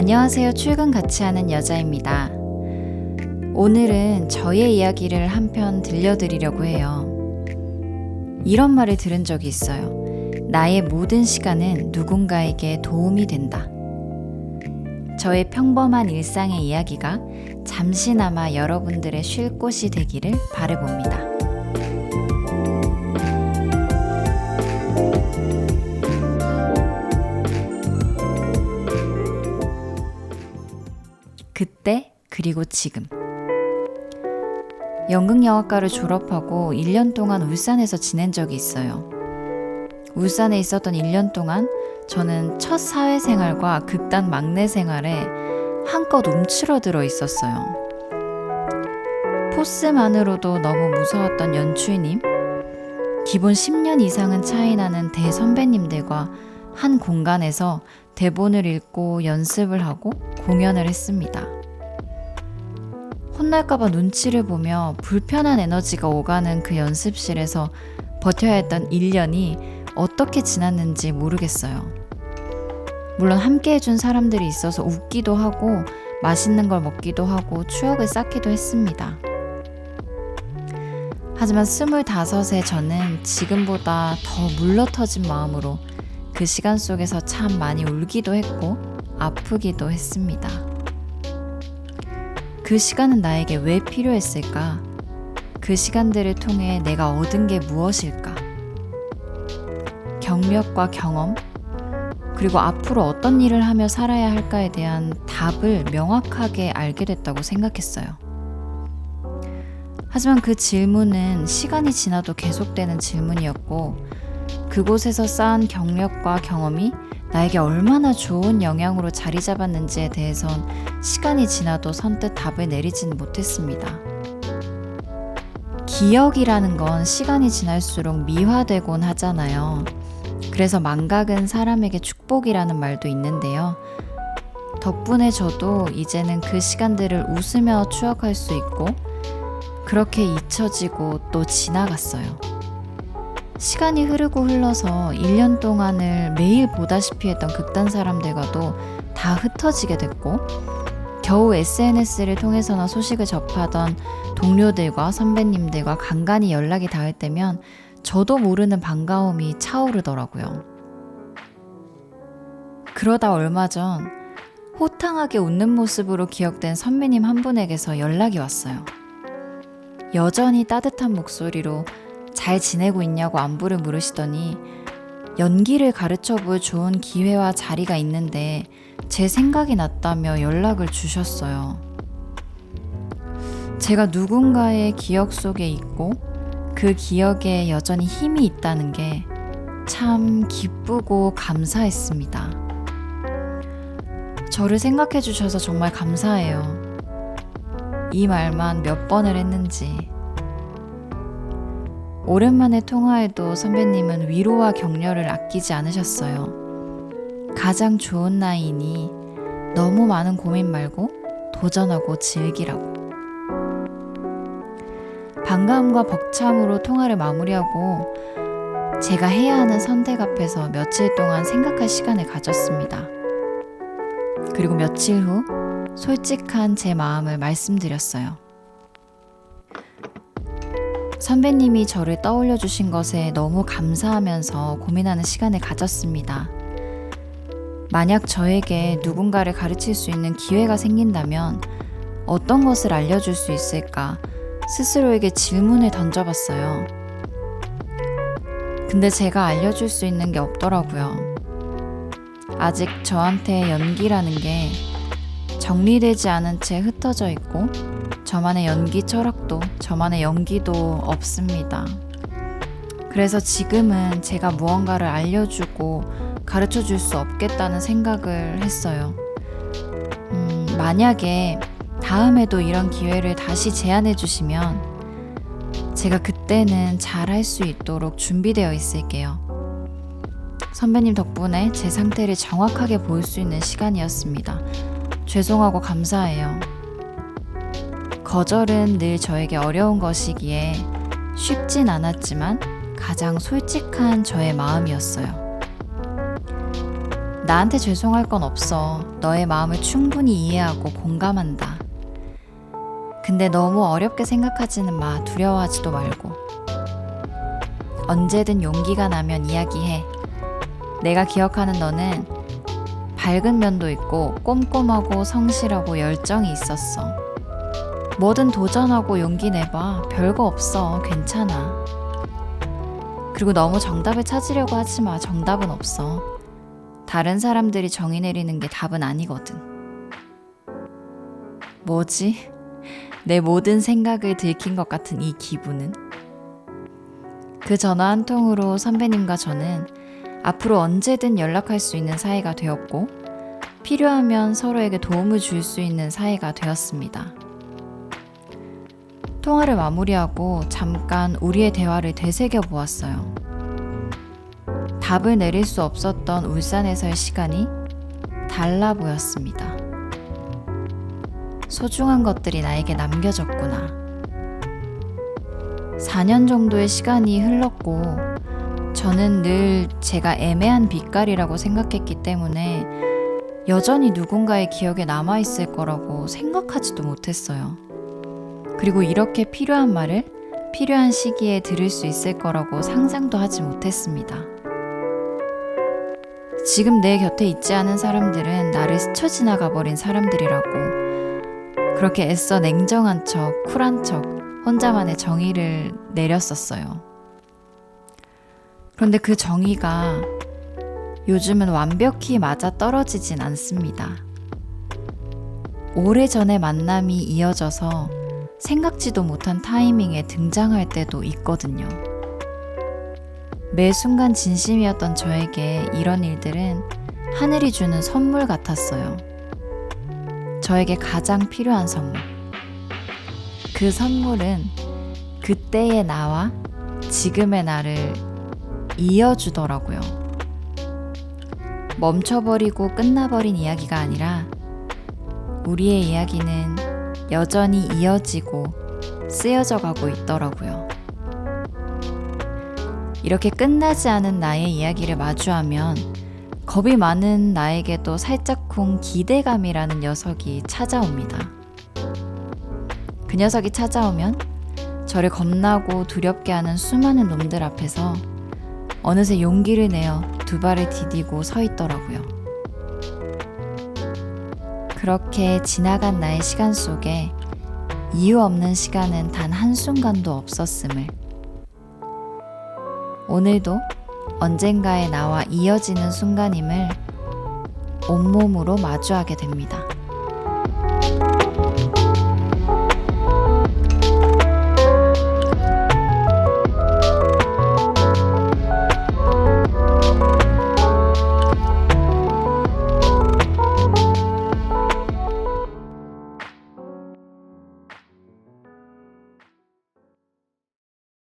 안녕하세요. 출근 같이 하는 여자입니다. 오늘은 저의 이야기를 한 편 들려드리려고 해요. 이런 말을 들은 적이 있어요. 나의 모든 시간은 누군가에게 도움이 된다. 저의 평범한 일상의 이야기가 잠시나마 여러분들의 쉴 곳이 되기를 바라봅니다. 그때 그리고 지금. 연극영화과를 졸업하고 1년 동안 울산에서 지낸 적이 있어요. 울산에 있었던 1년 동안 저는 첫 사회생활과 극단 막내 생활에 한껏 움츠러들어 있었어요. 포스만으로도 너무 무서웠던 연출님, 기본 10년 이상은 차이 나는 대선배님들과 한 공간에서 대본을 읽고 연습을 하고 공연을 했습니다. 혼날까봐 눈치를 보며 불편한 에너지가 오가는 그 연습실에서 버텨야 했던 1년이 어떻게 지났는지 모르겠어요. 물론 함께 해준 사람들이 있어서 웃기도 하고 맛있는 걸 먹기도 하고 추억을 쌓기도 했습니다. 하지만 25의 저는 지금보다 더 물러터진 마음으로 그 시간 속에서 참 많이 울기도 했고 아프기도 했습니다. 그 시간은 나에게 왜 필요했을까? 그 시간들을 통해 내가 얻은 게 무엇일까? 경력과 경험, 그리고 앞으로 어떤 일을 하며 살아야 할까에 대한 답을 명확하게 알게 됐다고 생각했어요. 하지만 그 질문은 시간이 지나도 계속되는 질문이었고, 그곳에서 쌓은 경력과 경험이 나에게 얼마나 좋은 영향으로 자리 잡았는지에 대해선 시간이 지나도 선뜻 답을 내리진 못했습니다. 기억이라는 건 시간이 지날수록 미화되곤 하잖아요. 그래서 망각은 사람에게 축복이라는 말도 있는데요. 덕분에 저도 이제는 그 시간들을 웃으며 추억할 수 있고 그렇게 잊혀지고 또 지나갔어요. 시간이 흐르고 흘러서 1년 동안을 매일 보다시피 했던 극단 사람들과도 다 흩어지게 됐고 겨우 SNS를 통해서나 소식을 접하던 동료들과 선배님들과 간간히 연락이 닿을 때면 저도 모르는 반가움이 차오르더라고요. 그러다 얼마 전 호탕하게 웃는 모습으로 기억된 선배님 한 분에게서 연락이 왔어요. 여전히 따뜻한 목소리로 잘 지내고 있냐고 안부를 물으시더니 연기를 가르쳐볼 좋은 기회와 자리가 있는데 제 생각이 났다며 연락을 주셨어요. 제가 누군가의 기억 속에 있고 그 기억에 여전히 힘이 있다는 게 참 기쁘고 감사했습니다. 저를 생각해 주셔서 정말 감사해요. 이 말만 몇 번을 했는지. 오랜만에 통화해도 선배님은 위로와 격려를 아끼지 않으셨어요. 가장 좋은 나이니 너무 많은 고민 말고 도전하고 즐기라고. 반가움과 벅참으로 통화를 마무리하고 제가 해야 하는 선택 앞에서 며칠 동안 생각할 시간을 가졌습니다. 그리고 며칠 후 솔직한 제 마음을 말씀드렸어요. 선배님이 저를 떠올려 주신 것에 너무 감사하면서 고민하는 시간을 가졌습니다. 만약 저에게 누군가를 가르칠 수 있는 기회가 생긴다면 어떤 것을 알려줄 수 있을까 스스로에게 질문을 던져봤어요. 근데 제가 알려줄 수 있는 게 없더라고요. 아직 저한테 연기라는 게 정리되지 않은 채 흩어져 있고 저만의 연기 철학도 저만의 연기도 없습니다. 그래서 지금은 제가 무언가를 알려주고 가르쳐줄 수 없겠다는 생각을 했어요. 만약에 다음에도 이런 기회를 다시 제안해 주시면 제가 그때는 잘할 수 있도록 준비되어 있을게요. 선배님 덕분에 제 상태를 정확하게 볼 수 있는 시간이었습니다. 죄송하고 감사해요. 거절은 늘 저에게 어려운 것이기에 쉽진 않았지만 가장 솔직한 저의 마음이었어요. 나한테 죄송할 건 없어. 너의 마음을 충분히 이해하고 공감한다. 근데 너무 어렵게 생각하지는 마. 두려워하지도 말고. 언제든 용기가 나면 이야기해. 내가 기억하는 너는 밝은 면도 있고 꼼꼼하고 성실하고 열정이 있었어. 뭐든 도전하고 용기 내봐. 별거 없어. 괜찮아. 그리고 너무 정답을 찾으려고 하지 마. 정답은 없어. 다른 사람들이 정의 내리는 게 답은 아니거든. 뭐지? 내 모든 생각을 들킨 것 같은 이 기분은? 그 전화 한 통으로 선배님과 저는 앞으로 언제든 연락할 수 있는 사이가 되었고, 필요하면 서로에게 도움을 줄 수 있는 사이가 되었습니다. 통화를 마무리하고 잠깐 우리의 대화를 되새겨 보았어요. 답을 내릴 수 없었던 울산에서의 시간이 달라 보였습니다. 소중한 것들이 나에게 남겨졌구나. 4년 정도의 시간이 흘렀고 저는 늘 제가 애매한 빛깔이라고 생각했기 때문에 여전히 누군가의 기억에 남아있을 거라고 생각하지도 못했어요. 그리고 이렇게 필요한 말을 필요한 시기에 들을 수 있을 거라고 상상도 하지 못했습니다. 지금 내 곁에 있지 않은 사람들은 나를 스쳐 지나가 버린 사람들이라고, 그렇게 애써 냉정한 척, 쿨한 척, 혼자만의 정의를 내렸었어요. 그런데 그 정의가 요즘은 완벽히 맞아 떨어지진 않습니다. 오래전의 만남이 이어져서 생각지도 못한 타이밍에 등장할 때도 있거든요. 매 순간 진심이었던 저에게 이런 일들은 하늘이 주는 선물 같았어요. 저에게 가장 필요한 선물. 그 선물은 그때의 나와 지금의 나를 이어주더라고요. 멈춰버리고 끝나버린 이야기가 아니라 우리의 이야기는 여전히 이어지고 쓰여져 가고 있더라고요. 이렇게 끝나지 않은 나의 이야기를 마주하면 겁이 많은 나에게도 살짝쿵 기대감이라는 녀석이 찾아옵니다. 그 녀석이 찾아오면 저를 겁나고 두렵게 하는 수많은 놈들 앞에서 어느새 용기를 내어 두 발을 디디고 서 있더라고요. 그렇게 지나간 나의 시간 속에 이유 없는 시간은 단 한순간도 없었음을, 오늘도 언젠가의 나와 이어지는 순간임을 온몸으로 마주하게 됩니다.